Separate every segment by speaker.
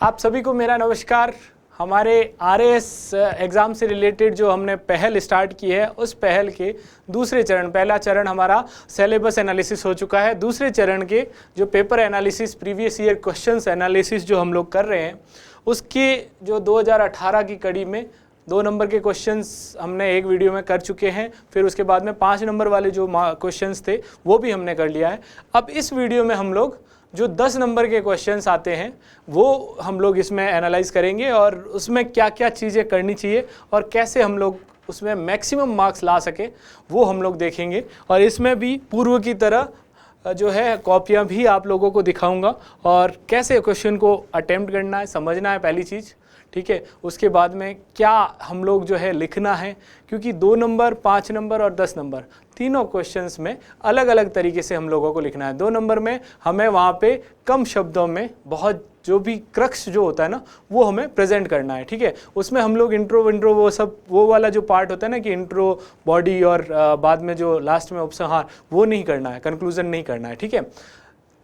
Speaker 1: आप सभी को मेरा नमस्कार। हमारे आरएएस एग्ज़ाम से रिलेटेड जो हमने पहल स्टार्ट की है, उस पहल के दूसरे चरण, पहला चरण हमारा सिलेबस एनालिसिस हो चुका है। दूसरे चरण के जो paper analysis, previous year questions analysis जो हम लोग कर रहे हैं, उसके जो 2018 की कड़ी में 2 नंबर के क्वेश्चंस हमने एक वीडियो में कर चुके हैं। फिर उसके बाद में 5 नंबर वाले जो क्वेश्चंस थे वो भी हमने कर लिया है। अब इस वीडियो में हम लोग जो 10 नंबर के क्वेश्चंस आते हैं वो हम लोग इसमें एनालाइज करेंगे और उसमें क्या क्या चीज़ें करनी चाहिए और कैसे हम लोग उसमें मैक्सिमम मार्क्स ला सके वो हम लोग देखेंगे। और इसमें भी पूर्व की तरह जो है कॉपियाँ भी आप लोगों को दिखाऊंगा और कैसे क्वेश्चन को अटेम्प्ट करना है, समझना है पहली चीज़, ठीक है। उसके बाद में क्या हम लोग जो है लिखना है, क्योंकि 2 नंबर, 5 नंबर और 10 नंबर तीनों क्वेश्चंस में अलग अलग तरीके से हम लोगों को लिखना है। 2 नंबर में हमें वहाँ पे कम शब्दों में बहुत जो भी क्रक्स जो होता है ना वो हमें प्रेजेंट करना है, ठीक है। उसमें हम लोग इंट्रो वो सब वो वाला जो पार्ट होता है ना कि इंट्रो, बॉडी और बाद में जो लास्ट में उपसंहार, वो नहीं करना है, कंक्लूजन नहीं करना है, ठीक है।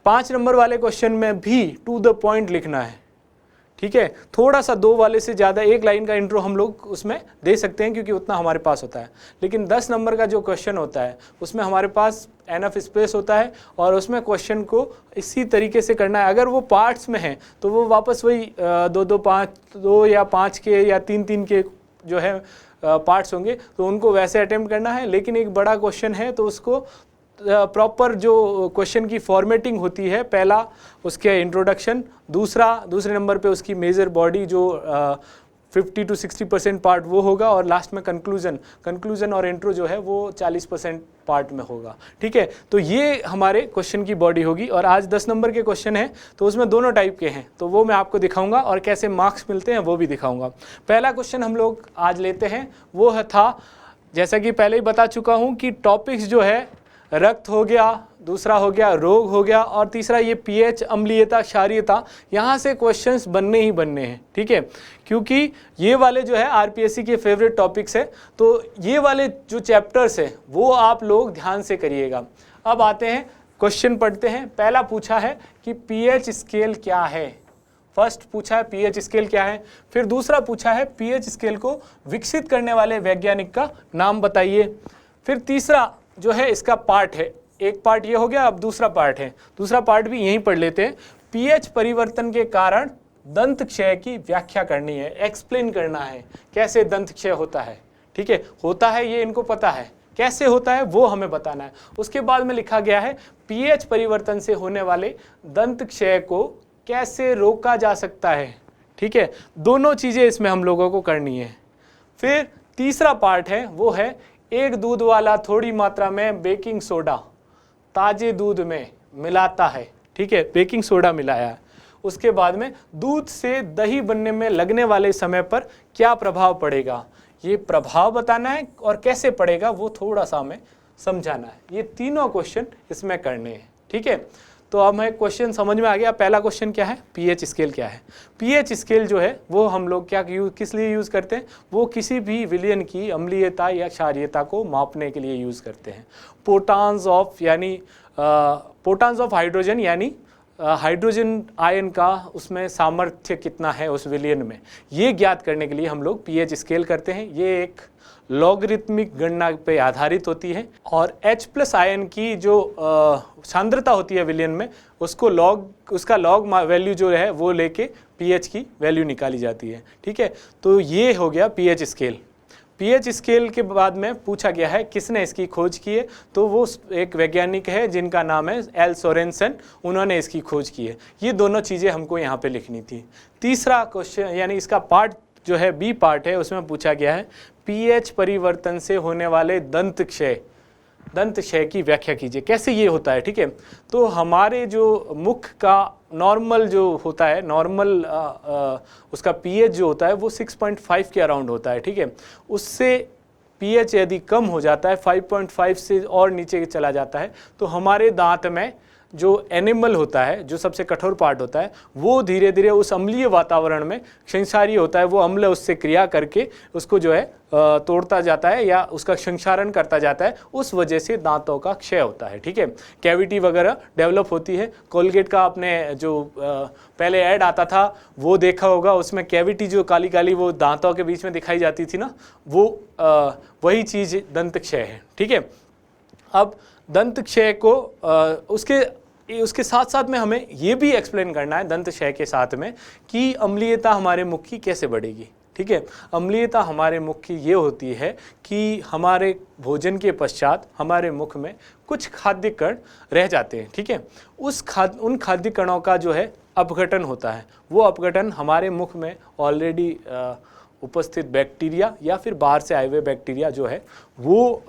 Speaker 1: 5 नंबर वाले क्वेश्चन में भी टू द पॉइंट लिखना है, ठीक है। थोड़ा सा 2 वाले से ज़्यादा 1 लाइन का इंट्रो हम लोग उसमें दे सकते हैं क्योंकि उतना हमारे पास होता है। लेकिन 10 नंबर का जो क्वेश्चन होता है उसमें हमारे पास एनफ स्पेस होता है और उसमें क्वेश्चन को इसी तरीके से करना है। अगर वो पार्ट्स में है तो वो वापस वही 2 या 5 के या 3 के जो है पार्ट्स होंगे तो उनको वैसे अटेम्प्ट करना है। लेकिन एक बड़ा क्वेश्चन है तो उसको प्रॉपर जो क्वेश्चन की फॉर्मेटिंग होती है, पहला उसके इंट्रोडक्शन, दूसरे नंबर पे उसकी मेजर बॉडी जो 50 to 60% पार्ट वो होगा और लास्ट में कंक्लूजन और इंट्रो जो है वो 40% पार्ट में होगा, ठीक है। तो ये हमारे क्वेश्चन की बॉडी होगी। और आज 10 नंबर के क्वेश्चन हैं तो उसमें दोनों टाइप के हैं, तो वो मैं आपको दिखाऊंगा और कैसे मार्क्स मिलते हैं वो भी दिखाऊंगा। पहला क्वेश्चन हम लोग आज लेते हैं, वो था, जैसा कि पहले ही बता चुका हूँ कि टॉपिक्स जो है रक्त हो गया, दूसरा हो गया रोग हो गया और तीसरा ये पीएच, अम्लीयता, क्षारीयता, यहाँ से क्वेश्चंस बनने ही बनने हैं, ठीक है। क्योंकि ये वाले जो है आरपीएससी के फेवरेट टॉपिक्स है, तो ये वाले जो चैप्टर्स है वो आप लोग ध्यान से करिएगा। अब आते हैं क्वेश्चन पढ़ते हैं। पहला पूछा है कि पीएच स्केल क्या है। फर्स्ट पूछा है पीएच स्केल क्या है, फिर दूसरा पूछा है पीएच स्केल को विकसित करने वाले वैज्ञानिक का नाम बताइए। फिर तीसरा जो है इसका पार्ट है, एक पार्ट ये हो गया, अब दूसरा पार्ट है, दूसरा पार्ट भी यहीं पढ़ लेते हैं। पीएच परिवर्तन के कारण दंत क्षय की व्याख्या करनी है, एक्सप्लेन करना है कैसे दंत क्षय होता है, ठीक है। होता है ये इनको पता है, कैसे होता है वो हमें बताना है। उसके बाद में लिखा गया है पीएच परिवर्तन से होने वाले दंत क्षय को कैसे रोका जा सकता है, ठीक है। दोनों चीज़ें इसमें हम लोगों को करनी है। फिर तीसरा पार्ट है वो है एक दूध वाला थोड़ी मात्रा में बेकिंग सोडा ताजे दूध में मिलाता है, ठीक है, बेकिंग सोडा मिलाया है। उसके बाद में दूध से दही बनने में लगने वाले समय पर क्या प्रभाव पड़ेगा, ये प्रभाव बताना है और कैसे पड़ेगा वो थोड़ा सा हमें समझाना है। ये तीनों क्वेश्चन इसमें करने हैं, ठीक है। तो अब हमें क्वेश्चन समझ में आ गया। पहला क्वेश्चन क्या है, पीएच स्केल क्या है। पीएच स्केल जो है वो हम लोग क्या किस लिए यूज़ करते हैं, वो किसी भी विलयन की अम्लीयता या क्षारीयता को मापने के लिए यूज़ करते हैं। पोटांस ऑफ हाइड्रोजन यानी हाइड्रोजन आयन का उसमें सामर्थ्य कितना है उस विलयन में, ये ज्ञात करने के लिए हम लोग पीएच स्केल करते हैं। ये एक लॉगरिथमिक गणना पे आधारित होती है और H+ आयन की जो सांद्रता होती है विलयन में उसका लॉग वैल्यू जो है वो लेके पीएच की वैल्यू निकाली जाती है, ठीक है। तो ये हो गया पीएच स्केल। पीएच स्केल के बाद में पूछा गया है किसने इसकी खोज की है, तो वो एक वैज्ञानिक है जिनका नाम है एल सोरेनसन, उन्होंने इसकी खोज की है। ये दोनों चीज़ें हमको यहाँ पे लिखनी थी। तीसरा क्वेश्चन यानी इसका पार्ट जो है बी पार्ट है, उसमें पूछा गया है पीएच परिवर्तन से होने वाले दंत क्षय की व्याख्या कीजिए, कैसे ये होता है, ठीक है। तो हमारे जो मुख का नॉर्मल जो होता है, नॉर्मल उसका पीएच जो होता है वो 6.5 के अराउंड होता है, ठीक है। उससे पीएच यदि कम हो जाता है, 5.5 से और नीचे चला जाता है, तो हमारे दांत में जो एनिमल होता है, जो सबसे कठोर पार्ट होता है, वो धीरे धीरे उस अम्लीय वातावरण में क्षयसारी होता है, वो अम्ल उससे क्रिया करके उसको जो है तोड़ता जाता है या उसका संक्षारण करता जाता है, उस वजह से दांतों का क्षय होता है। ठीक है, कैविटी वगैरह डेवलप होती है। कोलगेट का आपने जो पहले ऐड आता था वो देखा होगा, उसमें कैविटी जो काली काली वो दांतों के बीच में दिखाई जाती थी ना, वो वही चीज़ दंत क्षय है। ठीक है, अब दंत क्षय को उसके साथ साथ में हमें ये भी एक्सप्लेन करना है दंत क्षय के साथ में कि अम्लीयता हमारे मुख की कैसे बढ़ेगी। ठीक है, अम्लीयता हमारे मुख की ये होती है कि हमारे भोजन के पश्चात हमारे मुख में कुछ खाद्य कण रह जाते हैं। ठीक है, उन खाद्य कणों का जो है अपघटन होता है। वो अपघटन हमारे मुख में ऑलरेडी उपस्थित बैक्टीरिया या फिर बाहर से आए हुए बैक्टीरिया जो है वो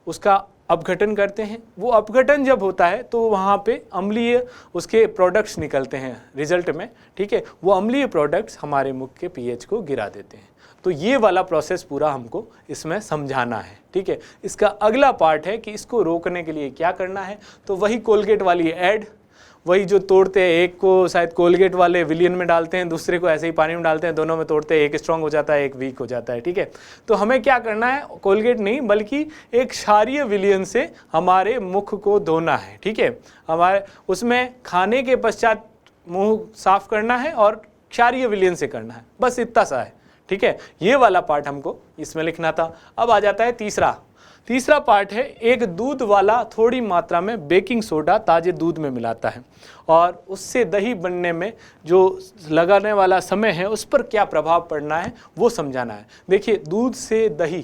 Speaker 1: उसका अपघटन करते हैं। वो अपघटन जब होता है तो वहाँ पे अम्लीय उसके प्रोडक्ट्स निकलते हैं रिजल्ट में। ठीक है, वो अम्लीय प्रोडक्ट्स हमारे मुख के पीएच को गिरा देते हैं। तो ये वाला प्रोसेस पूरा हमको इसमें समझाना है। ठीक है, इसका अगला पार्ट है कि इसको रोकने के लिए क्या करना है। तो वही कोलगेट वाली ऐड, वही जो तोड़ते हैं, एक को शायद कोलगेट वाले विलियन में डालते हैं, दूसरे को ऐसे ही पानी में डालते हैं, दोनों में तोड़ते हैं, एक स्ट्रांग हो जाता है, एक वीक हो जाता है। ठीक है, तो हमें क्या करना है, कोलगेट नहीं बल्कि एक क्षारीय विलियन से हमारे मुख को धोना है। ठीक है, हमारे उसमें खाने के पश्चात मुंह साफ करना है और क्षारीय विलियन से करना है, बस इतना सा है। ठीक है, ये वाला पार्ट हमको इसमें लिखना था। अब आ जाता है तीसरा पार्ट है, एक दूध वाला थोड़ी मात्रा में बेकिंग सोडा ताजे दूध में मिलाता है और उससे दही बनने में जो लगाने वाला समय है उस पर क्या प्रभाव पड़ना है वो समझाना है। देखिए, दूध से दही,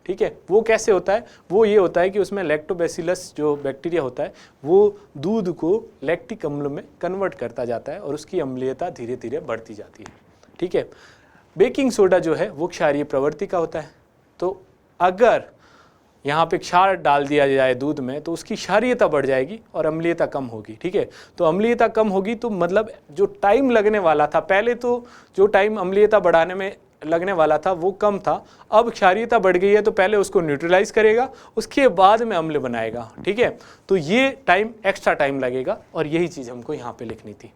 Speaker 1: ठीक है, वो कैसे होता है, वो ये होता है कि उसमें लैक्टोबैसिलस जो बैक्टीरिया होता है वो दूध को लैक्टिक अम्ल में कन्वर्ट करता जाता है और उसकी अम्लीयता धीरे धीरे बढ़ती जाती है। ठीक है, बेकिंग सोडा जो है वो क्षारीय प्रवृत्ति का होता है। तो अगर यहाँ पे क्षार डाल दिया जाए दूध में तो उसकी क्षारीयता बढ़ जाएगी और अम्लीयता कम होगी। ठीक है, तो अम्लीयता कम होगी तो मतलब जो टाइम लगने वाला था, पहले तो जो टाइम अम्लीयता बढ़ाने में लगने वाला था वो कम था, अब क्षारीयता बढ़ गई है तो पहले उसको न्यूट्रलाइज करेगा, उसके बाद में अम्ल बनाएगा। ठीक है, तो ये टाइम एक्स्ट्रा टाइम लगेगा और यही चीज़ हमको यहाँ पे लिखनी थी।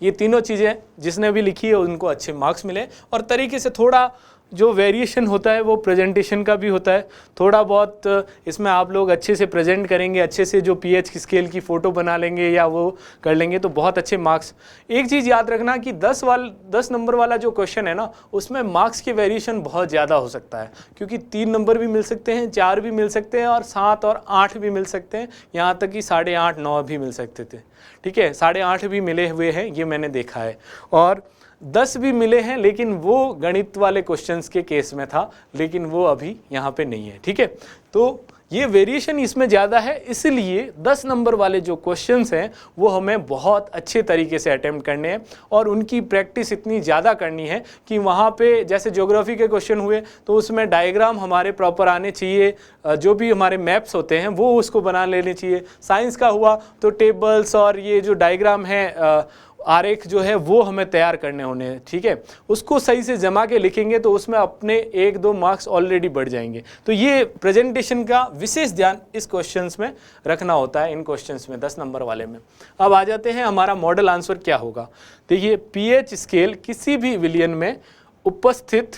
Speaker 1: ये तीनों चीज़ें जिसने भी लिखी है उनको अच्छे मार्क्स मिले। और तरीके से थोड़ा जो वेरिएशन होता है वो प्रेजेंटेशन का भी होता है, थोड़ा बहुत इसमें आप लोग अच्छे से प्रेजेंट करेंगे, अच्छे से जो पीएच की स्केल की फ़ोटो बना लेंगे या वो कर लेंगे तो बहुत अच्छे मार्क्स। एक चीज़ याद रखना कि 10 नंबर वाला जो क्वेश्चन है ना उसमें मार्क्स के वेरिएशन बहुत ज़्यादा हो सकता है, क्योंकि 3 नंबर भी मिल सकते हैं, 4 भी मिल सकते हैं और 7 और 8 भी मिल सकते हैं, यहाँ तक कि 8.5 9 भी मिल सकते थे। ठीक है, 8.5 भी मिले हुए हैं, ये मैंने देखा है, और 10 भी मिले हैं, लेकिन वो गणित वाले क्वेश्चंस के केस में था, लेकिन वो अभी यहाँ पे नहीं है। ठीक है, तो ये वेरिएशन इसमें ज़्यादा है, इसलिए 10 नंबर वाले जो क्वेश्चंस हैं वो हमें बहुत अच्छे तरीके से अटेम्प्ट करने हैं और उनकी प्रैक्टिस इतनी ज़्यादा करनी है कि वहाँ पे जैसे ज्योग्राफी के क्वेश्चन हुए तो उसमें डायग्राम हमारे प्रॉपर आने चाहिए, जो भी हमारे मैप्स होते हैं वो उसको बना लेने चाहिए। साइंस का हुआ तो टेबल्स और ये जो डायग्राम है, आरेख जो है वो हमें तैयार करने होने हैं। ठीक है, उसको सही से जमा के लिखेंगे तो उसमें अपने 1-2 मार्क्स ऑलरेडी बढ़ जाएंगे। तो ये प्रेजेंटेशन का विशेष ध्यान इस क्वेश्चंस में रखना होता है, इन क्वेश्चंस में 10 नंबर वाले में। अब आ जाते हैं हमारा मॉडल आंसर क्या होगा। देखिए, पीएच स्केल किसी भी विलियन में उपस्थित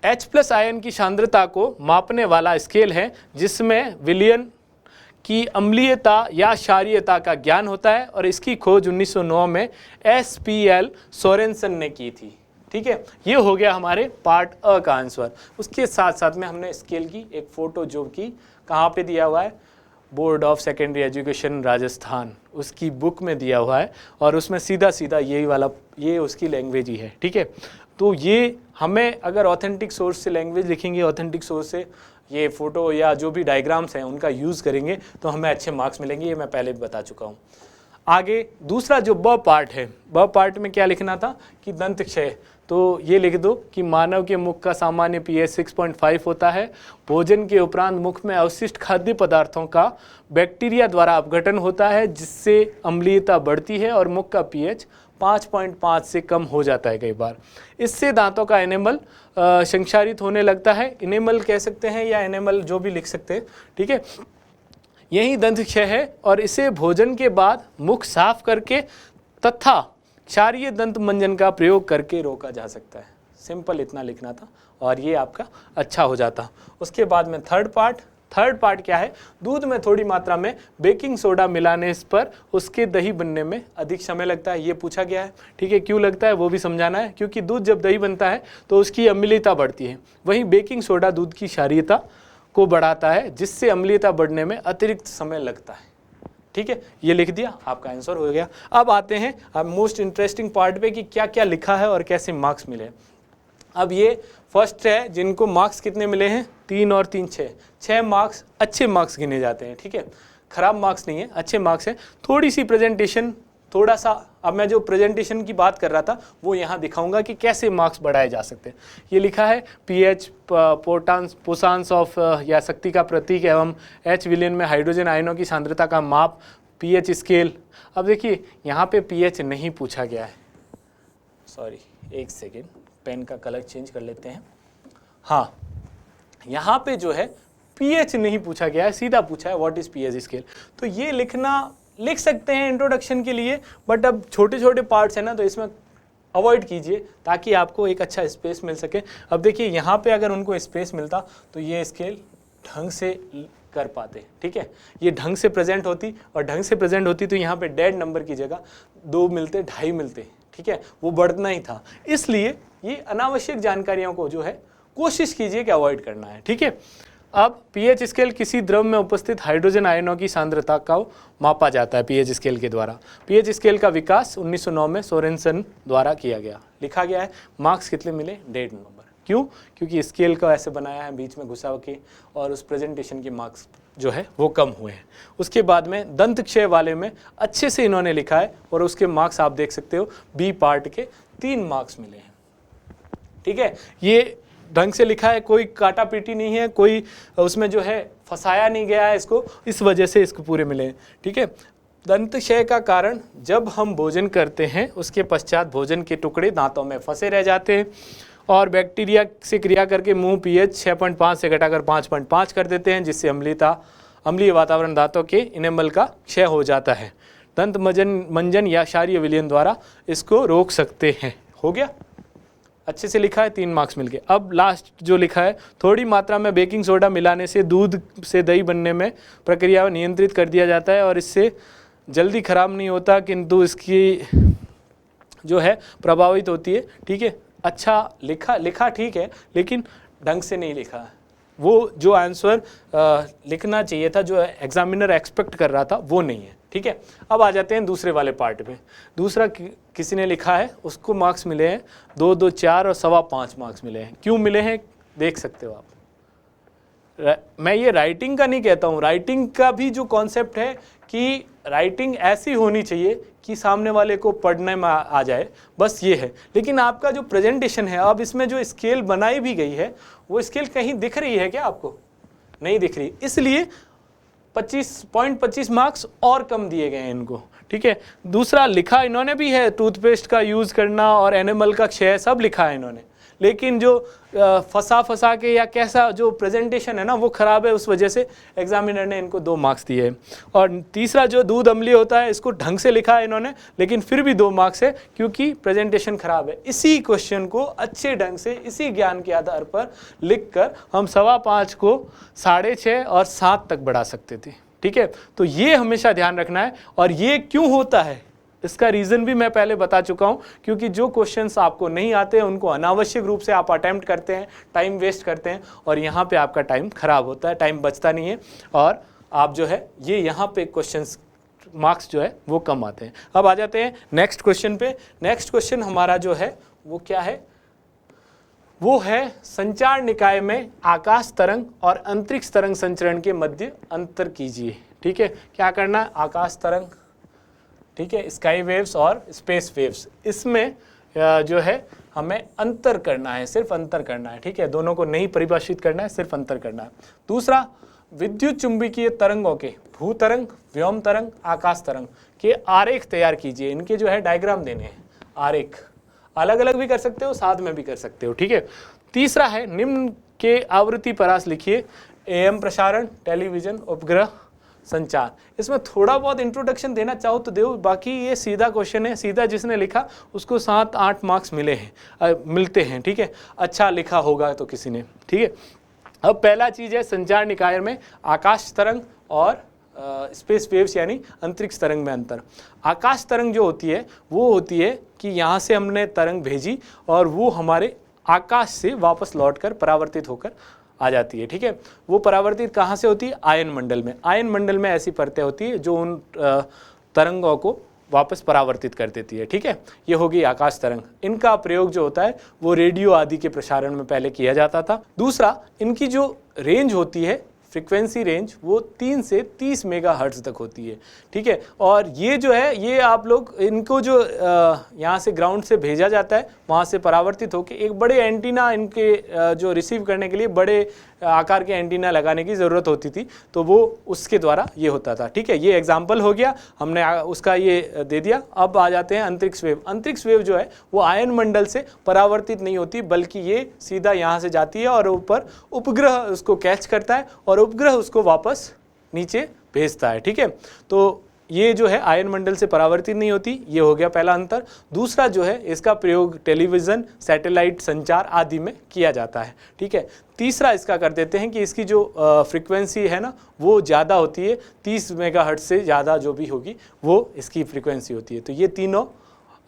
Speaker 1: H+ आयन की सांद्रता को मापने वाला स्केल है, जिसमें विलियन की अम्लीयता या क्षारीयता का ज्ञान होता है, और इसकी खोज 1909 में SPL सोरेनसन ने की थी। ठीक है, ये हो गया हमारे पार्ट अ का आंसर। उसके साथ साथ में हमने स्केल की एक फ़ोटो जो कि कहाँ पे दिया हुआ है, board of secondary education Rajasthan, उसकी बुक में दिया हुआ है, और उसमें सीधा सीधा यही वाला, ये उसकी लैंग्वेज ही है। ठीक है, तो ये हमें अगर ऑथेंटिक सोर्स से लैंग्वेज लिखेंगे, ऑथेंटिक सोर्स से ये फ़ोटो या जो भी डायग्राम्स हैं उनका यूज़ करेंगे तो हमें अच्छे मार्क्स मिलेंगे, ये मैं पहले भी बता चुका हूँ। आगे दूसरा जो ब पार्ट है, ब पार्ट में क्या लिखना था कि दंत क्षय, तो ये लिख दो कि मानव के मुख का सामान्य पीएच 6.5 होता है। भोजन के उपरांत मुख में अवशिष्ट खाद्य पदार्थों का बैक्टीरिया द्वारा अपघटन होता है, जिससे अम्लीयता बढ़ती है और मुख का पीएच 5.5 से कम हो जाता है कई बार। इससे दांतों का एनेमल संक्षारित होने लगता है, इनेमल कह सकते हैं या एनेमल जो भी लिख सकते हैं। ठीक है, यही दंत क्षय है और इसे भोजन के बाद मुख साफ करके तथा क्षारीय दंत मंजन का प्रयोग करके रोका जा सकता है। सिंपल इतना लिखना था और ये आपका अच्छा हो जाता। उसके बाद में थर्ड पार्ट क्या है, दूध में थोड़ी मात्रा में बेकिंग सोडा मिलाने पर उसके दही बनने में अधिक समय लगता है, ये पूछा गया है। ठीक है, क्यों लगता है वो भी समझाना है, क्योंकि दूध जब दही बनता है तो उसकी अम्लीयता बढ़ती है, वहीं बेकिंग सोडा दूध की क्षारीयता को बढ़ाता है, जिससे अम्लीयता बढ़ने में अतिरिक्त समय लगता है। ठीक है, ये लिख दिया, आपका आंसर हो गया। अब आते हैं अब मोस्ट इंटरेस्टिंग पार्ट पे कि क्या क्या लिखा है और कैसे मार्क्स मिले। अब ये फर्स्ट है जिनको मार्क्स कितने मिले हैं, 3 और 3 6 मार्क्स अच्छे मार्क्स गिने जाते हैं। ठीक है, खराब मार्क्स नहीं है, अच्छे मार्क्स हैं। थोड़ी सी प्रेजेंटेशन, थोड़ा सा, अब मैं जो प्रेजेंटेशन की बात कर रहा था वो यहाँ दिखाऊंगा कि कैसे मार्क्स बढ़ाए जा सकते हैं। ये लिखा है पीएच पोसांस ऑफ या शक्ति का प्रतीक एवं एच विलियन में हाइड्रोजन आयनों की सांद्रता का माप, पीएच स्केल। अब देखिए यहाँ पे पीएच नहीं पूछा गया है, सॉरी एक सेकेंड, पेन का कलर चेंज कर लेते हैं। हाँ, यहाँ पे जो है पीएच नहीं पूछा गया है, सीधा पूछा है व्हाट इज पीएच स्केल। तो ये लिख सकते हैं इंट्रोडक्शन के लिए, बट अब छोटे छोटे पार्ट्स हैं ना, तो इसमें अवॉइड कीजिए ताकि आपको एक अच्छा स्पेस मिल सके। अब देखिए यहाँ पे अगर उनको स्पेस मिलता तो ये स्केल ढंग से कर पाते। ठीक है, ये ढंग से प्रेजेंट होती, और ढंग से प्रेजेंट होती तो यहाँ पे डेड नंबर की जगह 2 मिलते, 2.5 मिलते। ठीक है, वो बढ़ना ही था। इसलिए ये अनावश्यक जानकारियों को जो है कोशिश कीजिए कि अवॉइड करना है। ठीक है, अब पीएच स्केल किसी द्रव में उपस्थित हाइड्रोजन आयनों की सांद्रता का मापा जाता है पीएच स्केल के द्वारा। पीएच स्केल का विकास 1909 में सोरेनसन द्वारा किया गया। लिखा गया है मार्क्स कितने मिले, 1.5 नंबर। क्यों, क्योंकि स्केल को ऐसे बनाया है बीच में घुसा के, और उस प्रेजेंटेशन के मार्क्स जो है वो कम हुए हैं। उसके बाद में दंत क्षय वाले में अच्छे से इन्होंने लिखा है और उसके मार्क्स आप देख सकते हो, बी पार्ट के 3 मार्क्स मिले हैं। ठीक है, ये ढंग से लिखा है, कोई काटा पीटी नहीं है, कोई उसमें जो है फंसाया नहीं गया है इसको, इस वजह से इसको पूरे मिले हैं। ठीक है, दंत क्षय का कारण जब हम भोजन करते हैं उसके पश्चात भोजन के टुकड़े दांतों में फंसे रह जाते हैं और बैक्टीरिया से क्रिया करके मुंह पीएच 6.5 से घटाकर 5.5 कर देते हैं, जिससे अम्लीय वातावरण दांतों के इनेमल का क्षय हो जाता है। दंत मंजन या क्षारीय विलयन द्वारा इसको रोक सकते हैं। हो गया, अच्छे से लिखा है, 3 मार्क्स मिल गए। अब लास्ट जो लिखा है, थोड़ी मात्रा में बेकिंग सोडा मिलाने से दूध से दही बनने में प्रक्रिया नियंत्रित कर दिया जाता है और इससे जल्दी खराब नहीं होता, किंतु इसकी जो है प्रभावित होती है। ठीक है, अच्छा लिखा ठीक है, लेकिन ढंग से नहीं लिखा है। वो जो आंसर लिखना चाहिए था, जो एग्जामिनर एक्सपेक्ट कर रहा था, वो नहीं है। ठीक है, अब आ जाते हैं दूसरे वाले पार्ट पे। दूसरा किसी ने लिखा है, उसको मार्क्स मिले हैं 2, 2, 4 और 5.25 मार्क्स मिले हैं। क्यों मिले हैं देख सकते हो आप। मैं ये राइटिंग का नहीं कहता हूँ, राइटिंग का भी जो कॉन्सेप्ट है कि राइटिंग ऐसी होनी चाहिए कि सामने वाले को पढ़ने में आ जाए, बस ये है। लेकिन आपका जो प्रेजेंटेशन है, अब इसमें जो स्केल बनाई भी गई है, वो स्केल कहीं दिख रही है क्या आपको? नहीं दिख रही, इसलिए 25.25 मार्क्स और कम दिए गए हैं इनको। ठीक है, दूसरा लिखा इन्होंने भी है, टूथपेस्ट का यूज़ करना और एनिमल का क्षय सब लिखा है इन्होंने, लेकिन जो फंसा के या कैसा जो प्रेजेंटेशन है ना वो ख़राब है, उस वजह से एग्जामिनर ने इनको 2 मार्क्स दिए। और तीसरा जो दूध अम्लीय होता है, इसको ढंग से लिखा है इन्होंने, लेकिन फिर भी 2 मार्क्स है क्योंकि प्रेजेंटेशन ख़राब है। इसी क्वेश्चन को अच्छे ढंग से इसी ज्ञान के आधार पर लिख कर हम 5.25 को 6.5 और 7 तक बढ़ा सकते थे। ठीक है, तो ये हमेशा ध्यान रखना है। और ये क्यों होता है इसका रीज़न भी मैं पहले बता चुका हूं, क्योंकि जो क्वेश्चंस आपको नहीं आते हैं उनको अनावश्यक रूप से आप अटेम्प्ट करते हैं, टाइम वेस्ट करते हैं, और यहाँ पे आपका टाइम खराब होता है, टाइम बचता नहीं है, और आप जो है ये यहाँ पे क्वेश्चंस मार्क्स जो है वो कम आते हैं। अब आ जाते हैं नेक्स्ट क्वेश्चन पे। नेक्स्ट क्वेश्चन हमारा जो है वो क्या है, वो है संचार निकाय में आकाश तरंग और अंतरिक्ष तरंग संचरण के मध्य अंतर कीजिए। ठीक है, क्या करना है, आकाश तरंग, ठीक है, स्काई वेव्स और स्पेस वेव्स, इसमें जो है हमें अंतर करना है, सिर्फ अंतर करना है। ठीक है, दोनों को नहीं परिभाषित करना है, सिर्फ अंतर करना है। दूसरा, विद्युत चुंबकीय तरंगों के भू तरंग, व्योम तरंग, आकाश तरंग के आरेख तैयार कीजिए। इनके जो है डायग्राम देने हैं, आरेख अलग अलग भी कर सकते हो, साथ में भी कर सकते हो। ठीक है, तीसरा है निम्न के आवृत्ति परास लिखिए। AM प्रसारण, टेलीविजन, उपग्रह, संचार। इसमें थोड़ा बहुत इंट्रोडक्शन देना चाहो तो दो, बाकी ये सीधा क्वेश्चन है, सीधा जिसने लिखा उसको 7-8 मार्क्स मिलते हैं, ठीक है, अच्छा लिखा होगा तो किसी ने, ठीक है। अब पहला चीज़ है संचार निकाय में आकाश तरंग और स्पेस वेव्स यानी अंतरिक्ष तरंग में अंतर। आकाश तरंग जो होती है वो होती है कि यहाँ से हमने तरंग भेजी और वो हमारे आकाश से वापस लौटकर परावर्तित होकर आ जाती है, ठीक है। वो परावर्तित कहाँ से होती है? आयन मंडल में। आयन मंडल में ऐसी परतें होती है जो उन तरंगों को वापस परावर्तित कर देती है, ठीक है। ये होगी आकाश तरंग। इनका प्रयोग जो होता है वो रेडियो आदि के प्रसारण में पहले किया जाता था। दूसरा, इनकी जो रेंज होती है, फ्रीक्वेंसी रेंज, वो 3 से 30 मेगाहर्ट्ज तक होती है, ठीक है। और ये जो है, ये आप लोग इनको जो यहाँ से ग्राउंड से भेजा जाता है, वहाँ से परावर्तित होकर एक बड़े एंटीना इनके जो रिसीव करने के लिए बड़े आकार के एंटीना लगाने की ज़रूरत होती थी, तो वो उसके द्वारा ये होता था, ठीक है। ये एग्जाम्पल हो गया, हमने उसका ये दे दिया। अब आ जाते हैं अंतरिक्ष वेव। अंतरिक्ष वेव जो है वो आयन मंडल से परावर्तित नहीं होती, बल्कि ये सीधा यहाँ से जाती है और ऊपर उपग्रह उसको कैच करता है और उपग्रह उसको वापस नीचे भेजता है, ठीक है। तो ये जो है आयन मंडल से परावर्तित नहीं होती, ये हो गया पहला अंतर। दूसरा जो है, इसका प्रयोग टेलीविज़न, सैटेलाइट संचार आदि में किया जाता है, ठीक है। तीसरा इसका कर देते हैं कि इसकी जो फ्रीक्वेंसी है ना वो ज़्यादा होती है, 30 मेगाहर्ट्ज से ज़्यादा जो भी होगी वो इसकी फ्रीक्वेंसी होती है। तो ये तीनों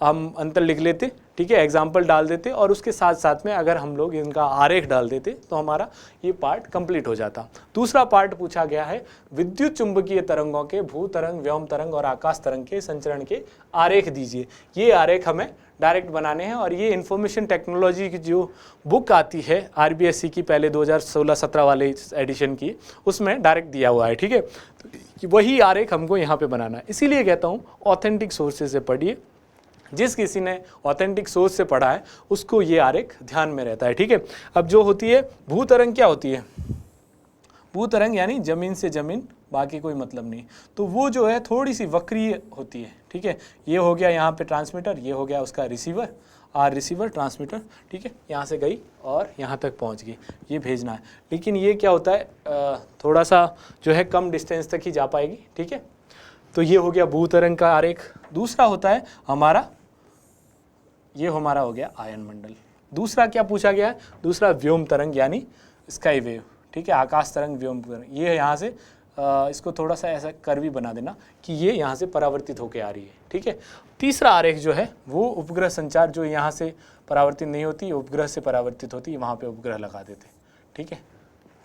Speaker 1: हम अंतर लिख लेते, ठीक है, एग्जाम्पल डाल देते और उसके साथ साथ में अगर हम लोग इनका आरेख डाल देते तो हमारा ये पार्ट कंप्लीट हो जाता। दूसरा पार्ट पूछा गया है विद्युत चुंबकीय तरंगों के भू तरंग, व्योम तरंग और आकाश तरंग के संचरण के आरेख दीजिए। ये आरेख हमें डायरेक्ट बनाने हैं और ये इंफॉर्मेशन टेक्नोलॉजी की जो बुक आती है RBSC की, पहले 2016-17 वाले एडिशन की, उसमें डायरेक्ट दिया हुआ है, ठीक है। तो वही आरेख हमको यहाँ पे बनाना है। इसीलिए कहता हूँ ऑथेंटिक सोर्सेज से पढ़िए। जिस किसी ने ऑथेंटिक सोर्स से पढ़ा है उसको ये आरेख ध्यान में रहता है, ठीक है। अब जो होती है भू तरंग, क्या होती है? भू तरंग यानी जमीन से जमीन, बाकी कोई मतलब नहीं। तो वो जो है थोड़ी सी वक्रीय होती है, ठीक है। ये हो गया यहाँ पे ट्रांसमीटर, ये हो गया उसका रिसीवर, रिसीवर ट्रांसमीटर, ठीक है, यहाँ से गई और यहाँ तक पहुँच गई, ये भेजना है। लेकिन ये क्या होता है, थोड़ा सा जो है कम डिस्टेंस तक ही जा पाएगी, ठीक है। तो ये हो गया भू तरंग का आरेख। दूसरा होता है हमारा, ये हमारा हो गया आयन मंडल। दूसरा क्या पूछा गया है? दूसरा व्योम तरंग यानी स्काई वेव, ठीक है, आकाश तरंग, व्योम तरंग। ये यहाँ से इसको थोड़ा सा ऐसा कर्वी बना देना कि ये यहाँ से परावर्तित होकर आ रही है, ठीक है। तीसरा आरेख जो है वो उपग्रह संचार, जो यहाँ से परावर्तित नहीं होती, उपग्रह से परावर्तित होती है, वहाँ पे उपग्रह लगा देते, ठीक है।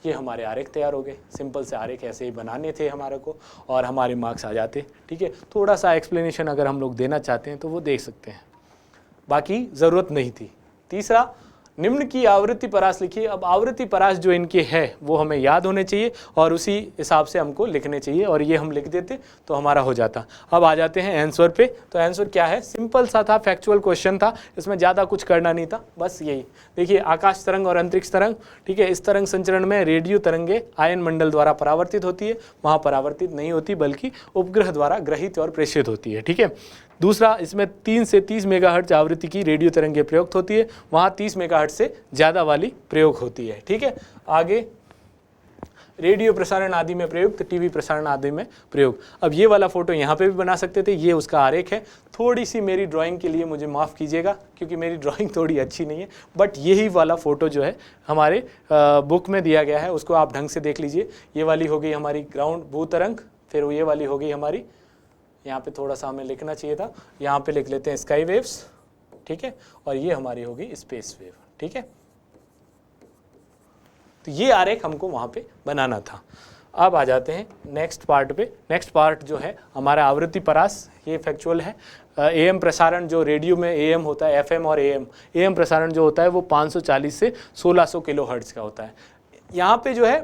Speaker 1: ये हमारे आरेख तैयार हो गए। सिंपल से आरेख ऐसे ही बनाने थे हमारे को और हमारे मार्क्स आ जाते, ठीक है। थोड़ा सा एक्सप्लेनेशन अगर हम लोग देना चाहते हैं तो वो देख सकते हैं, बाकी ज़रूरत नहीं थी। तीसरा, निम्न की आवृत्ति परास लिखिए। अब आवृत्ति परास जो इनके है वो हमें याद होने चाहिए और उसी हिसाब से हमको लिखने चाहिए, और ये हम लिख देते तो हमारा हो जाता। अब आ जाते हैं आंसर पे। तो आंसर क्या है? सिंपल सा था, फैक्चुअल क्वेश्चन था, इसमें ज़्यादा कुछ करना नहीं था, बस यही देखिए, आकाश तरंग और अंतरिक्ष तरंग, ठीक है। इस तरंग संचरण में रेडियो तरंगे आयन मंडल द्वारा परावर्तित होती है, वहाँ परावर्तित नहीं होती बल्कि उपग्रह द्वारा ग्रहित और प्रेषित होती है, ठीक है। दूसरा, इसमें 3 से 30 मेगाहर्ट्ज आवृत्ति की रेडियो तरंगें प्रयुक्त होती है, वहाँ 30 मेगाहर्ट्ज से ज़्यादा वाली प्रयोग होती है, ठीक है। आगे रेडियो प्रसारण आदि में प्रयुक्त, टीवी प्रसारण आदि में प्रयोग। अब ये वाला फोटो यहाँ पे भी बना सकते थे, ये उसका आरेख है। थोड़ी सी मेरी ड्राइंग के लिए मुझे माफ़ कीजिएगा क्योंकि मेरी ड्राइंग थोड़ी अच्छी नहीं है, बट यही वाला फ़ोटो जो है हमारे बुक में दिया गया है, उसको आप ढंग से देख लीजिए। ये वाली हो गई हमारी ग्राउंड भू तरंग, फिर ये वाली हो गई हमारी, यहाँ पे थोड़ा सा हमें लिखना चाहिए था, यहाँ पे लिख लेते हैं स्काई वेव्स, ठीक है, और ये हमारी होगी स्पेस वेव, ठीक है। तो ये आरेख हमको वहाँ पे बनाना था। अब आ जाते हैं नेक्स्ट पार्ट पे। नेक्स्ट पार्ट जो है हमारा आवृत्ति परास, ये फैक्चुअल है। AM प्रसारण, जो रेडियो में AM होता है, FM और AM प्रसारण जो होता है वो 540 से 1600 किलोहर्ट्ज़ का होता है। यहाँ पे जो है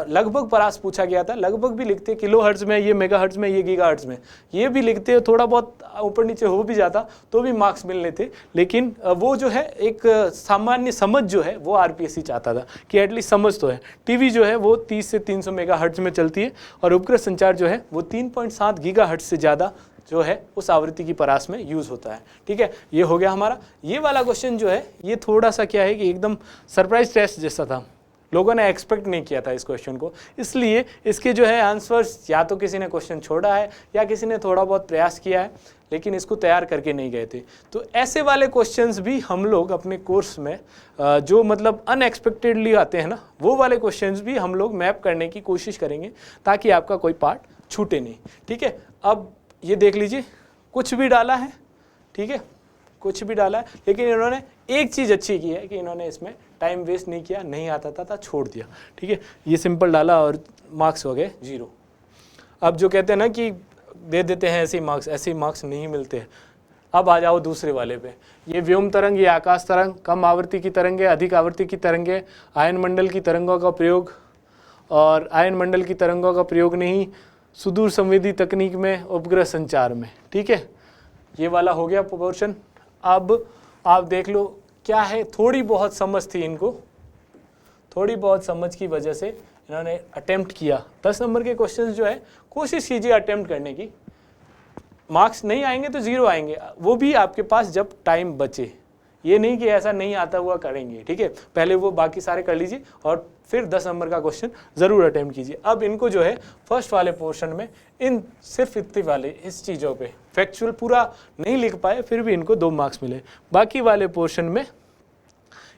Speaker 1: लगभग परास पूछा गया था, लगभग भी लिखते किलो हर्ट्ज़ में, ये मेगा हर्ट्ज़ में, ये गीगा हर्ट्ज़ में, ये भी लिखते, थोड़ा बहुत ऊपर नीचे हो भी जाता तो भी मार्क्स मिलने थे। लेकिन वो जो है एक सामान्य समझ जो है वो RPSC चाहता था कि एटलीस्ट समझ तो है। टीवी जो है वो 30 से 300 मेगा हर्ट्ज़ में चलती है और उपग्रह संचार जो है वो 3.7 गीगा हर्ट्ज़ से ज़्यादा जो है उस आवृत्ति की परास में यूज़ होता है, ठीक है। ये हो गया हमारा। ये वाला क्वेश्चन जो है ये थोड़ा सा क्या है कि एकदम सरप्राइज टेस्ट जैसा था, लोगों ने एक्सपेक्ट नहीं किया था इस क्वेश्चन को, इसलिए इसके जो है आंसर्स या तो किसी ने क्वेश्चन छोड़ा है या किसी ने थोड़ा बहुत प्रयास किया है, लेकिन इसको तैयार करके नहीं गए थे। तो ऐसे वाले क्वेश्चंस भी हम लोग अपने कोर्स में जो मतलब अनएक्सपेक्टेडली आते हैं ना, वो वाले क्वेश्चंस भी हम लोग मैप करने की कोशिश करेंगे ताकि आपका कोई पार्ट छूटे नहीं। ठीक है, अब ये देख लीजिए, कुछ भी डाला है, ठीक है, कुछ भी डाला है, लेकिन इन्होंने एक चीज़ अच्छी की है कि इन्होंने इसमें टाइम वेस्ट नहीं किया, नहीं आता था छोड़ दिया। ठीक है, ये सिंपल डाला और मार्क्स हो गए 0। अब जो कहते हैं ना कि दे देते हैं ऐसे मार्क्स नहीं मिलते। अब आ जाओ दूसरे वाले पे, ये व्योम तरंग, ये आकाश तरंग, कम आवृत्ति की तरंगे, अधिक आवृत्ति की तरंगे, आयन मंडल की तरंगों का प्रयोग, और आयन मंडल की तरंगों का प्रयोग नहीं सुदूर संवेदी तकनीक में, उपग्रह संचार में। ठीक है, ये वाला हो गया पोर्शन। अब आप देख लो क्या है, थोड़ी बहुत समझ थी इनको, थोड़ी बहुत समझ की वजह से इन्होंने अटेम्प्ट किया। 10 नंबर के क्वेश्चंस जो है कोशिश कीजिए अटेम्प्ट करने की, मार्क्स नहीं आएंगे तो 0 आएंगे, वो भी आपके पास जब टाइम बचे, ये नहीं कि ऐसा नहीं आता हुआ करेंगे। ठीक है, पहले वो बाकी सारे कर लीजिए और फिर 10 नंबर का क्वेश्चन ज़रूर अटेम्प्ट कीजिए। अब इनको जो है फर्स्ट वाले पोर्शन में इन सिर्फ इतने वाले इस चीज़ों पे फैक्चुअल पूरा नहीं लिख पाए, फिर भी इनको 2 मार्क्स मिले। बाकी वाले पोर्शन में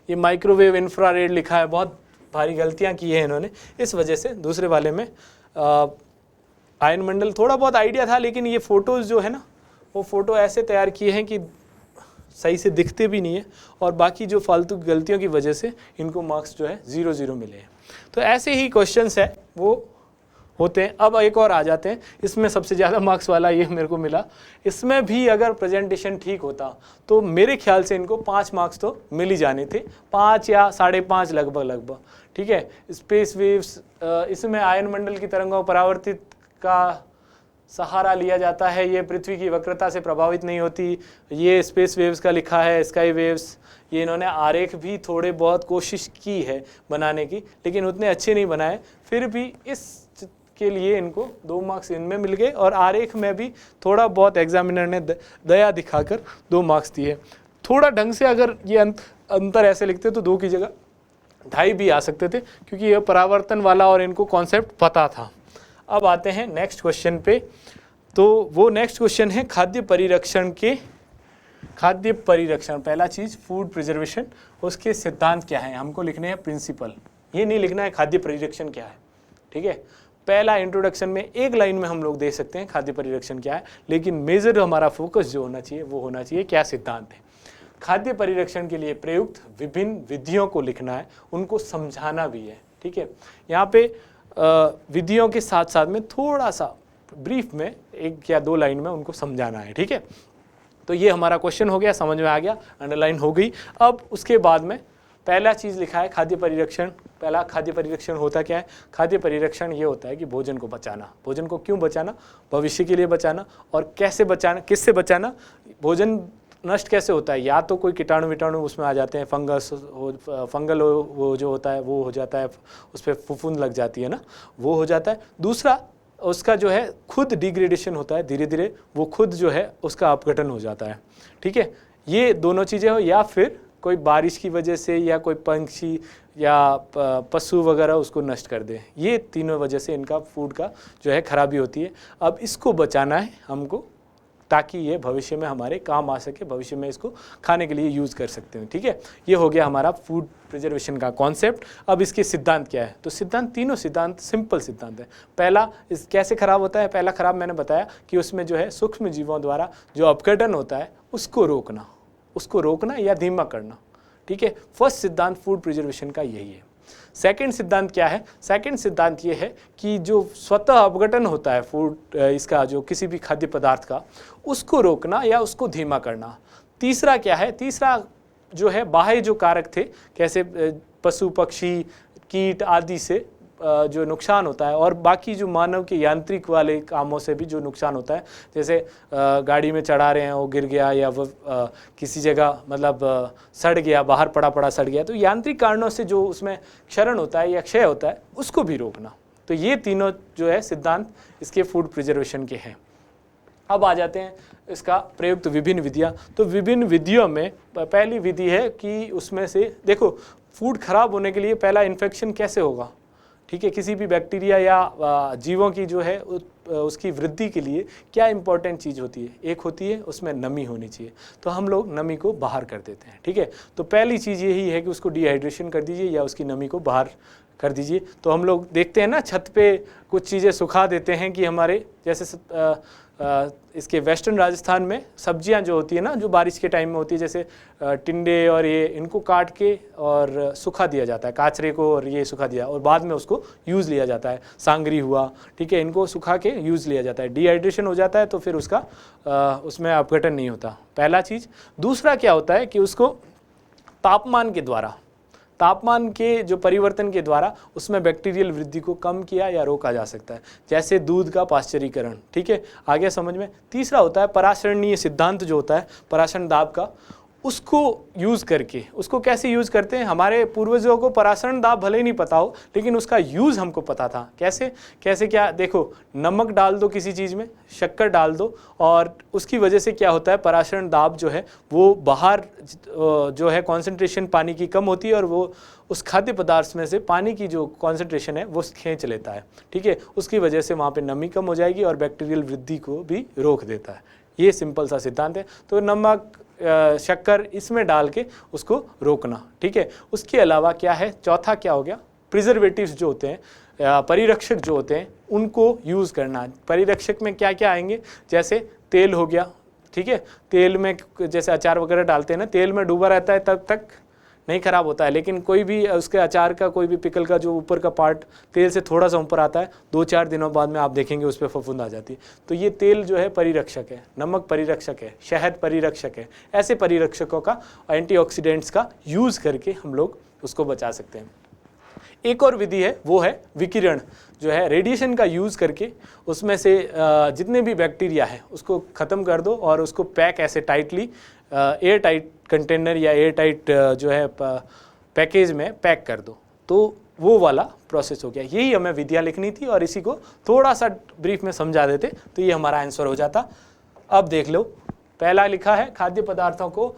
Speaker 1: ये माइक्रोवेव इंफ्रारेड लिखा है, बहुत भारी गलतियाँ की है इन्होंने, इस वजह से दूसरे वाले में आयन मंडल थोड़ा बहुत आइडिया था, लेकिन ये फ़ोटोज़ जो है ना, वो फ़ोटो ऐसे तैयार किए हैं कि सही से दिखते भी नहीं है, और बाकी जो फालतू गलतियों की वजह से इनको मार्क्स जो है 0 मिले हैं। तो ऐसे ही क्वेश्चंस है वो होते हैं। अब एक और आ जाते हैं, इसमें सबसे ज़्यादा मार्क्स वाला ये मेरे को मिला। इसमें भी अगर प्रेजेंटेशन ठीक होता तो मेरे ख्याल से इनको 5 मार्क्स तो मिल ही जाने थे, 5 या 5.5 लगभग। ठीक है, स्पेस वेव्स, इसमें आयन मंडल की तरंगों परावर्तित का सहारा लिया जाता है, ये पृथ्वी की वक्रता से प्रभावित नहीं होती। ये स्पेस वेव्स का लिखा है, स्काई वेव्स, ये इन्होंने आरेख भी थोड़े बहुत कोशिश की है बनाने की, लेकिन उतने अच्छे नहीं बनाए, फिर भी इस के लिए इनको 2 मार्क्स इनमें मिल गए, और आरेख में भी थोड़ा बहुत एग्जामिनर ने दया दिखाकर 2 मार्क्स दिए। थोड़ा ढंग से अगर ये अंतर ऐसे लिखते तो 2 की जगह 2.5 भी आ सकते थे, क्योंकि ये परावर्तन वाला और इनको कॉन्सेप्ट पता था। अब आते हैं नेक्स्ट क्वेश्चन पे, तो वो नेक्स्ट क्वेश्चन है खाद्य परिरक्षण। पहला चीज़ फूड प्रिजर्वेशन, उसके सिद्धांत क्या है, हमको लिखने हैं प्रिंसिपल, ये नहीं लिखना है खाद्य परिरक्षण क्या है। ठीक है, पहला इंट्रोडक्शन में एक लाइन में हम लोग दे सकते हैं खाद्य परिरक्षण क्या है, लेकिन मेजर हमारा फोकस जो होना चाहिए वो होना चाहिए क्या सिद्धांत है। खाद्य परिरक्षण के लिए प्रयुक्त विभिन्न विधियों को लिखना है, उनको समझाना भी है। ठीक है, यहाँ पे विधियों के साथ साथ में थोड़ा सा ब्रीफ में 1 या 2 लाइन में उनको समझाना है। ठीक है, तो ये हमारा क्वेश्चन हो गया, समझ में आ गया, अंडरलाइन हो गई। अब उसके बाद में पहला चीज़ लिखा है खाद्य परिरक्षण। पहला खाद्य परिरक्षण होता क्या है? खाद्य परिरक्षण ये होता है कि भोजन को बचाना। भोजन को क्यों बचाना? भविष्य के लिए बचाना। और कैसे बचाना, किससे बचाना? भोजन नष्ट कैसे होता है? या तो कोई कीटाणु विटाणु उसमें आ जाते हैं, फंगल वो जो होता है वो हो जाता है, उस पर फफूंद लग जाती है ना, वो हो जाता है। दूसरा उसका जो है खुद डिग्रेडेशन होता है, धीरे धीरे वो खुद जो है उसका अपघटन हो जाता है। ठीक है, ये दोनों चीज़ें हो, या फिर कोई बारिश की वजह से या कोई पंछी या पशु वगैरह उसको नष्ट कर दे, ये तीनों वजह से इनका फूड का जो है खराबी होती है। अब इसको बचाना है हमको, ताकि ये भविष्य में हमारे काम आ सके, भविष्य में इसको खाने के लिए यूज़ कर सकते हैं। ठीक है, ये हो गया हमारा फूड प्रिजर्वेशन का कॉन्सेप्ट। अब इसके सिद्धांत क्या है? तो सिद्धांत, तीनों सिद्धांत सिंपल सिद्धांत है। पहला, इस कैसे खराब होता है? पहला खराब मैंने बताया कि उसमें जो है सूक्ष्म जीवों द्वारा जो अपघटन होता है उसको रोकना या धीमा करना। ठीक है, फर्स्ट सिद्धांत फूड प्रिजर्वेशन का यही है। सेकंड सिद्धांत क्या है? सेकंड सिद्धांत ये है कि जो स्वतः अपघटन होता है फूड इसका, जो किसी भी खाद्य पदार्थ का, उसको रोकना या उसको धीमा करना। तीसरा क्या है? तीसरा जो है बाह्य जो कारक थे, कैसे पशु पक्षी कीट आदि से जो नुकसान होता है, और बाकी जो मानव के यांत्रिक वाले कामों से भी जो नुकसान होता है, जैसे गाड़ी में चढ़ा रहे हैं वो गिर गया, या वो किसी जगह मतलब सड़ गया, बाहर पड़ा सड़ गया, तो यांत्रिक कारणों से जो उसमें क्षरण होता है या क्षय होता है उसको भी रोकना। तो ये तीनों जो है सिद्धांत इसके फूड प्रिजर्वेशन के हैं। अब आ जाते हैं इसका प्रयुक्त विभिन्न विधियाँ। तो विभिन्न विधियों में पहली विधि है कि उसमें से देखो, फूड खराब होने के लिए पहला इन्फेक्शन कैसे होगा, ठीक है, किसी भी बैक्टीरिया या जीवों की जो है उसकी वृद्धि के लिए क्या इंपॉर्टेंट चीज़ होती है, एक होती है उसमें नमी होनी चाहिए, तो हम लोग नमी को बाहर कर देते हैं, ठीक है। तो पहली चीज़ यही है कि उसको डिहाइड्रेशन कर दीजिए या उसकी नमी को बाहर कर दीजिए। तो हम लोग देखते हैं ना छत पे कुछ चीज़ें सुखा देते हैं कि हमारे जैसे इसके वेस्टर्न राजस्थान में सब्जियां जो होती है ना, जो बारिश के टाइम में होती है, जैसे टिंडे और ये, इनको काट के और सुखा दिया जाता है, काचरे को और ये सुखा दिया और बाद में उसको यूज़ लिया जाता है। सांगरी हुआ, ठीक है, इनको सुखा के यूज़ लिया जाता है। डिहाइड्रेशन हो जाता है तो फिर उसका उसमें अपघटन नहीं होता, पहला चीज़। दूसरा क्या होता है कि उसको तापमान के जो परिवर्तन के द्वारा उसमें बैक्टीरियल वृद्धि को कम किया या रोका जा सकता है, जैसे दूध का पाश्चरीकरण, ठीक है, आ गया समझ में। तीसरा होता है परासरणीय सिद्धांत जो होता है, परासरण दाब का, उसको यूज़ करके, उसको कैसे यूज़ करते हैं, हमारे पूर्वजों को परासरण दाब भले ही नहीं पता हो लेकिन उसका यूज़ हमको पता था। कैसे क्या, देखो, नमक डाल दो किसी चीज़ में, शक्कर डाल दो और उसकी वजह से क्या होता है, परासरण दाब जो है वो बाहर जो है कॉन्सेंट्रेशन पानी की कम होती है और वो उस खाद्य पदार्थ में से पानी की जो कॉन्सेंट्रेशन है वो खींच लेता है, ठीक है, उसकी वजह से वहाँ पे नमी कम हो जाएगी और बैक्टीरियल वृद्धि को भी रोक देता है। ये सिंपल सा सिद्धांत है। तो नमक, शक्कर इसमें डाल के उसको रोकना, ठीक है। उसके अलावा क्या है, चौथा क्या हो गया, प्रिजर्वेटिव्स जो होते हैं, परिरक्षक जो होते हैं, उनको यूज़ करना। परिरक्षक में क्या क्या आएंगे, जैसे तेल हो गया, ठीक है, तेल में जैसे अचार वगैरह डालते हैं ना, तेल में डूबा रहता है तब तक नहीं खराब होता है, लेकिन कोई भी उसके अचार का, कोई भी पिकल का जो ऊपर का पार्ट तेल से थोड़ा सा ऊपर आता है, 2-4 दिनों बाद में आप देखेंगे उस पर फफूंद आ जाती है। तो ये तेल जो है परिरक्षक है, नमक परिरक्षक है, शहद परिरक्षक है। ऐसे परिरक्षकों का, एंटीऑक्सीडेंट्स का यूज़ करके हम लोग उसको बचा सकते हैं। एक और विधि है, वो है विकिरण, जो है रेडिएशन का यूज़ करके उसमें से जितने भी बैक्टीरिया है उसको ख़त्म कर दो और उसको पैक ऐसे टाइटली एयर टाइट कंटेनर या एयर टाइट जो है पैकेज में पैक कर दो, तो वो वाला प्रोसेस हो गया। यही हमें विधियाँ लिखनी थी और इसी को थोड़ा सा ब्रीफ में समझा देते तो ये हमारा आंसर हो जाता। अब देख लो, पहला लिखा है खाद्य पदार्थों को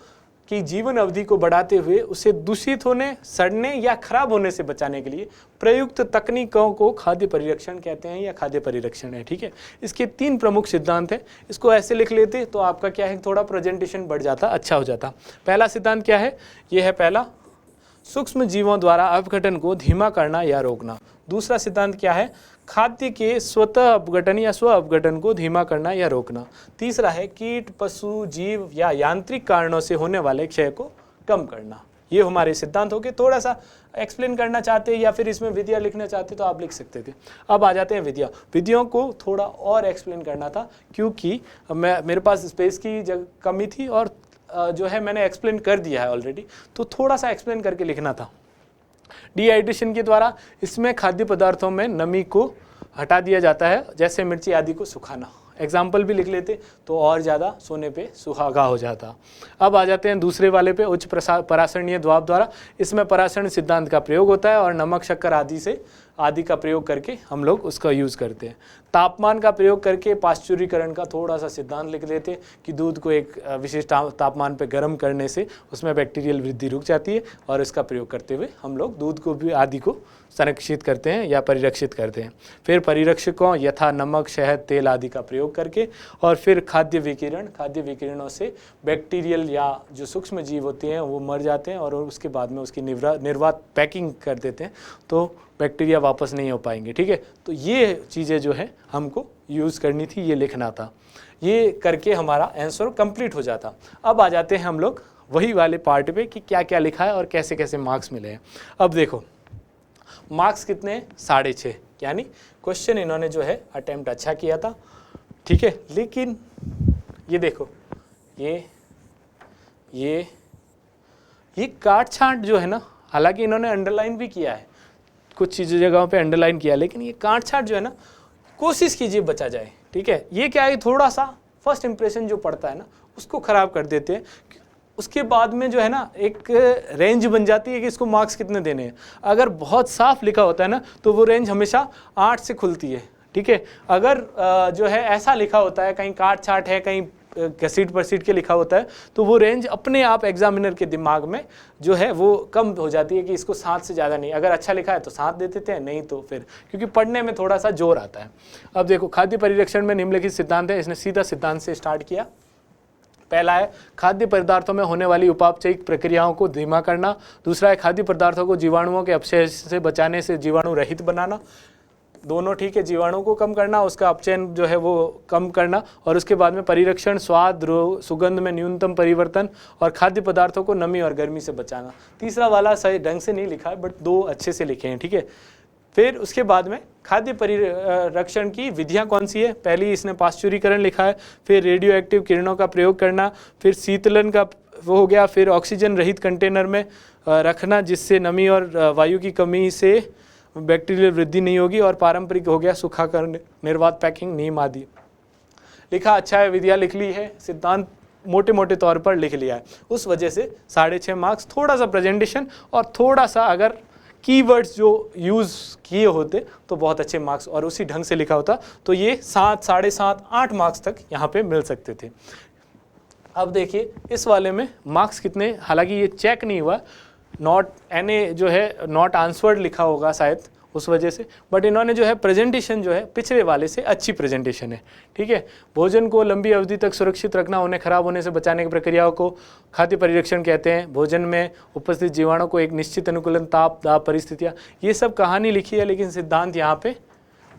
Speaker 1: की जीवन अवधि को बढ़ाते हुए उसे दूषित होने, सड़ने या खराब होने से बचाने के लिए प्रयुक्त तकनीकों को खाद्य परिरक्षण कहते हैं या खाद्य परिरक्षण है, ठीक है। इसके 3 प्रमुख सिद्धांत हैं, इसको ऐसे लिख लेते तो आपका क्या है, थोड़ा प्रेजेंटेशन बढ़ जाता, अच्छा हो जाता। पहला सिद्धांत क्या है, ये है पहला, सूक्ष्म जीवों द्वारा अपघटन को धीमा करना या रोकना। दूसरा सिद्धांत क्या है, खाद्य के स्वतः अपघटन या स्व अपघटन को धीमा करना या रोकना। तीसरा है कीट, पशु, जीव या यांत्रिक कारणों से होने वाले क्षय को कम करना। ये हमारे सिद्धांत हो गए। थोड़ा सा एक्सप्लेन करना चाहते या फिर इसमें विधियाँ लिखना चाहते तो आप लिख सकते थे। अब आ जाते हैं विधियों को थोड़ा और एक्सप्लेन करना था क्योंकि मेरे पास स्पेस की कमी थी और जो है मैंने एक्सप्लेन कर दिया है ऑलरेडी, तो थोड़ा सा एक्सप्लेन करके लिखना था। डिहाइड्रेशन के द्वारा इसमें खाद्य पदार्थों में नमी को हटा दिया जाता है, जैसे मिर्ची आदि को सुखाना। एग्जाम्पल भी लिख लेते तो और ज़्यादा सोने पे सुहागा हो जाता। अब आ जाते हैं दूसरे वाले पे, उच्च परासरणीय दबाव द्वारा। इसमें परासरण सिद्धांत का प्रयोग होता है और नमक, शक्कर आदि का प्रयोग करके हम लोग उसका यूज़ करते हैं। तापमान का प्रयोग करके पाश्चुरीकरण का थोड़ा सा सिद्धांत लिख लेते कि दूध को एक विशेष तापमान पर गर्म करने से उसमें बैक्टीरियल वृद्धि रुक जाती है और इसका प्रयोग करते हुए हम लोग दूध को भी आदि को संरक्षित करते हैं या परिरक्षित करते हैं। फिर परिरक्षकों यथा नमक, शहद, तेल आदि का प्रयोग करके, और फिर खाद्य विकिरणों से बैक्टीरियल या जो सूक्ष्म जीव होते हैं वो मर जाते हैं और उसके बाद में उसकी निर्वात पैकिंग कर देते हैं तो बैक्टीरिया वापस नहीं हो पाएंगे, ठीक है। तो ये चीज़ें जो है हमको यूज़ करनी थी, ये लिखना था, ये करके हमारा आंसर कंप्लीट हो जाता। अब आ जाते हैं हम लोग वही वाले पार्ट पे कि क्या क्या लिखा है और कैसे कैसे मार्क्स मिले हैं। अब देखो मार्क्स कितने, 6.5, यानी क्वेश्चन इन्होंने जो है अटेम्प्ट अच्छा किया था, ठीक है। लेकिन ये देखो ये काट छांट जो है ना, हालांकि इन्होंने अंडरलाइन भी किया है, कुछ चीज़ों जगहों पे अंडरलाइन किया, लेकिन ये काट छांट जो है ना, कोशिश कीजिए बचा जाए, ठीक है। ये क्या है, थोड़ा सा फर्स्ट इंप्रेशन जो पड़ता है ना उसको ख़राब कर देते हैं। उसके बाद में जो है ना एक रेंज बन जाती है कि इसको मार्क्स कितने देने हैं। अगर बहुत साफ लिखा होता है ना तो वो रेंज हमेशा 8 से खुलती है, ठीक है। अगर जो है ऐसा लिखा होता है, कहीं काट छाट है, कहीं घसीट परसीट के लिखा होता है, तो वो रेंज अपने आप एग्जामिनर के दिमाग में जो है वो कम हो जाती है कि इसको 7 से ज़्यादा नहीं, अगर अच्छा लिखा है तो 7 दे देते हैं, नहीं तो फिर क्योंकि पढ़ने में थोड़ा सा जोर आता है। अब देखो खाद्य परिरक्षण में निम्नलिखित सिद्धांत है, इसने सीधा सिद्धांत से स्टार्ट किया। पहला है खाद्य पदार्थों में होने वाली उपापचयिक प्रक्रियाओं को धीमा करना। दूसरा है खाद्य पदार्थों को जीवाणुओं के अपशेष से बचाने से जीवाणु रहित बनाना। दोनों ठीक है, जीवाणु को कम करना, उसका अपचयन जो है वो कम करना। और उसके बाद में परिरक्षण, स्वाद, सुगंध में न्यूनतम परिवर्तन और खाद्य पदार्थों को नमी और गर्मी से बचाना। तीसरा वाला सही ढंग से नहीं लिखा है, बट 2 अच्छे से लिखे हैं, ठीक है। फिर उसके बाद में खाद्य परिरक्षण की विधियां कौन सी है, पहली इसने पाश्चुरीकरण लिखा है, फिर रेडियो एक्टिव किरणों का प्रयोग करना, फिर शीतलन का वो हो गया, फिर ऑक्सीजन रहित कंटेनर में रखना जिससे नमी और वायु की कमी से बैक्टीरियल वृद्धि नहीं होगी, और पारंपरिक हो गया सुखाकर निर्वात पैकिंग नीम आदि। लिखा अच्छा है, विधियाँ लिख ली है, सिद्धांत मोटे मोटे तौर पर लिख लिया है, उस वजह से 6.5 मार्क्स। थोड़ा सा प्रेजेंटेशन और थोड़ा सा अगर कीवर्ड्स जो यूज़ किए होते तो बहुत अच्छे मार्क्स, और उसी ढंग से लिखा होता तो ये 7, 7.5, 8 मार्क्स तक यहाँ पे मिल सकते थे। अब देखिए इस वाले में मार्क्स कितने, हालांकि ये चेक नहीं हुआ, नॉट NA जो है नॉट आंसवर्ड लिखा होगा शायद उस वजह से, बट इन्होंने जो है प्रेजेंटेशन जो है पिछले वाले से अच्छी प्रेजेंटेशन है, ठीक है। भोजन को लंबी अवधि तक सुरक्षित रखना, उन्हें खराब होने से बचाने की प्रक्रियाओं को खाद्य परिरक्षण कहते हैं। भोजन में उपस्थित जीवाणु को एक निश्चित अनुकूलन, ताप, दाब, परिस्थितियाँ, ये सब कहानी लिखी है, लेकिन सिद्धांत यहाँ पे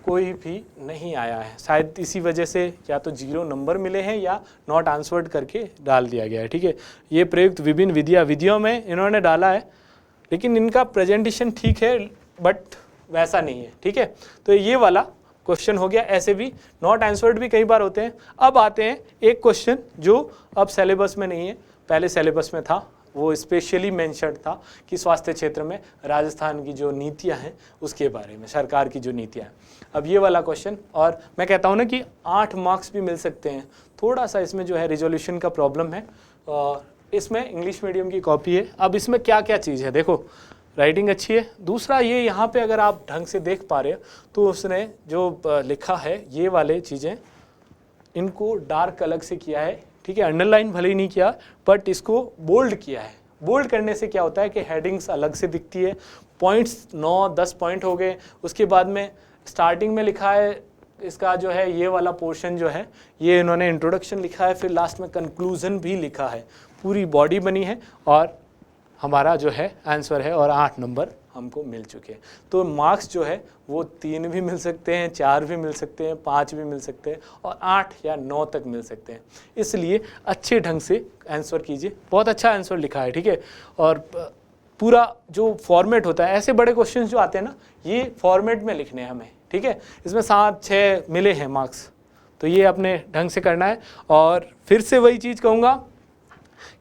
Speaker 1: कोई भी नहीं आया है। शायद इसी वजह से या तो 0 नंबर मिले हैं या नॉट आंसवर्ड करके डाल दिया गया है, ठीक है। ये प्रयुक्त विभिन्न विधियों में इन्होंने डाला है, लेकिन इनका प्रेजेंटेशन ठीक है बट वैसा नहीं है, ठीक है। तो ये वाला क्वेश्चन हो गया। ऐसे भी नॉट आंसवर्ड भी कई बार होते हैं। अब आते हैं एक क्वेश्चन जो अब सिलेबस में नहीं है, पहले सिलेबस में था, वो स्पेशली मेंशन्ड था कि स्वास्थ्य क्षेत्र में राजस्थान की जो नीतियां हैं उसके बारे में, सरकार की जो नीतियां हैं। अब ये वाला क्वेश्चन, और मैं कहता हूँ ना कि 8 मार्क्स भी मिल सकते हैं। थोड़ा सा इसमें जो है रिजोल्यूशन का प्रॉब्लम है, और इसमें इंग्लिश मीडियम की कॉपी है। अब इसमें क्या क्या चीज़ है, देखो राइटिंग अच्छी है। दूसरा ये यहाँ पे अगर आप ढंग से देख पा रहे हो तो उसने जो लिखा है ये वाले चीज़ें, इनको डार्क अलग से किया है, ठीक है। अंडरलाइन भले ही नहीं किया, बट इसको बोल्ड किया है। बोल्ड करने से क्या होता है कि हेडिंग्स अलग से दिखती है। पॉइंट्स 9-10 पॉइंट हो गए। उसके बाद में स्टार्टिंग में लिखा है इसका जो है ये वाला पोर्शन जो है ये इन्होंने इंट्रोडक्शन लिखा है, फिर लास्ट में कंक्लूजन भी लिखा है, पूरी बॉडी बनी है, और हमारा जो है आंसर है, और 8 नंबर हमको मिल चुके हैं। तो मार्क्स जो है वो 3 भी मिल सकते हैं, 4 भी मिल सकते हैं, 5 भी मिल सकते हैं, और 8 या 9 तक मिल सकते हैं। इसलिए अच्छे ढंग से आंसर कीजिए। बहुत अच्छा आंसर लिखा है, ठीक है। और पूरा जो फॉर्मेट होता है, ऐसे बड़े क्वेश्चंस जो आते हैं ना, ये फॉर्मेट में लिखने हैं हमें, ठीक है। इसमें 7-6 मिले हैं मार्क्स, तो ये अपने ढंग से करना है। और फिर से वही चीज़ कहूँगा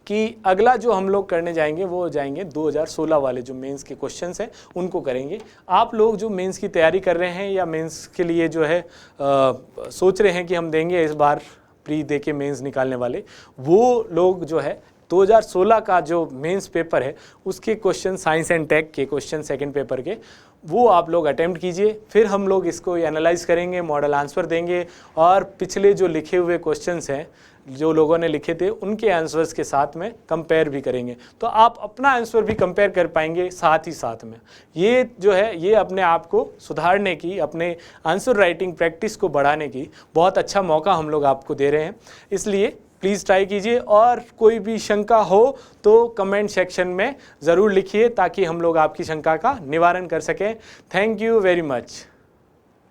Speaker 1: कि अगला जो हम लोग करने जाएंगे वो जाएंगे 2016 वाले जो मेंस के क्वेश्चंस हैं उनको करेंगे। आप लोग जो मेंस की तैयारी कर रहे हैं या मेंस के लिए जो है सोच रहे हैं कि हम देंगे इस बार प्री दे के मेंस निकालने वाले, वो लोग जो है 2016 का जो मेंस पेपर है उसके क्वेश्चन, साइंस एंड टेक के क्वेश्चन सेकंड पेपर के, वो आप लोग अटेम्प्ट कीजिए। फिर हम लोग इसको एनालाइज करेंगे, मॉडल आंसर देंगे, और पिछले जो लिखे हुए क्वेश्चंस हैं जो लोगों ने लिखे थे उनके आंसर्स के साथ में कंपेयर भी करेंगे, तो आप अपना आंसर भी कंपेयर कर पाएंगे साथ ही साथ में। ये जो है ये अपने आप को सुधारने की, अपने आंसर राइटिंग प्रैक्टिस को बढ़ाने की बहुत अच्छा मौका हम लोग आपको दे रहे हैं। इसलिए प्लीज़ ट्राई कीजिए, और कोई भी शंका हो तो कमेंट सेक्शन में ज़रूर लिखिए ताकि हम लोग आपकी शंका का निवारण कर सकें। Thank you very much.